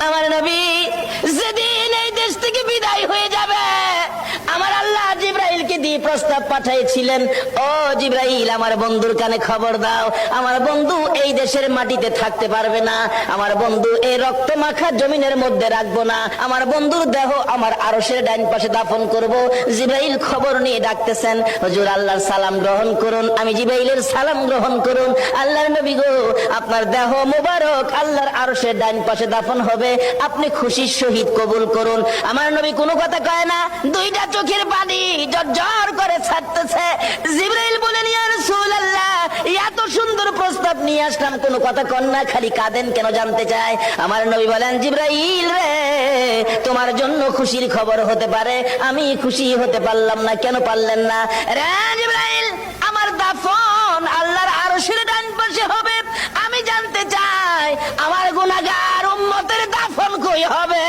আমার নবী যেদিন এই দেশ থেকে বিদায় হয়ে যাবে, আমার আল্লাহ জিবরাইলকে দিয়ে প্রস্তাব পাঠিয়েছিলেন, ও জিবরাইল, আমার বন্ধুর কানে খবর দাও, আমার বন্ধু এই দেশের মাটিতে থাকতে পারবে না, আমার বন্ধু এই রক্ত মাখা জমিনের মধ্যে রাখবো না, আমার বন্ধুর দেহ আমার আরশের ডাইন পাশে দাফন করব। জিবরাইল খবর নিয়ে ডাকতেছেন, হুজুর আল্লাহর সালাম গ্রহণ করুন। আমি জিবরাইলের সালাম গ্রহণ করুন। আল্লাহর নবী গো, আপনার দেহ মুবারক আল্লাহর আরশের ডাইন পাশে দাফন হবে, আপনি খুশির সহিত কবুল করুন। আমার নবী কোনো কথা কয় না, দুইটা চোখের পানি ঝরঝর করে ছাড়তেছে। জিবরাইল বলেন, ইয়া রাসূলুল্লাহ, এত সুন্দর প্রস্তাব নিয়ে আসলাম, কোনো কথা কন না, খালি কাঁদেন কেন জানতে চাই। আমার নবী বলেন, জিবরাইল রে, তোমার জন্য খুশির খবর হতে পারে, আমি খুশি হতে পারলাম না। কেন পারলেন না? রে জিবরাইল, আমার দাফন আল্লাহর আরশের ডান পাশে হবে, আমি জানতে চাই আমার গুনাহগার উম্মতের দাফন কই হবে?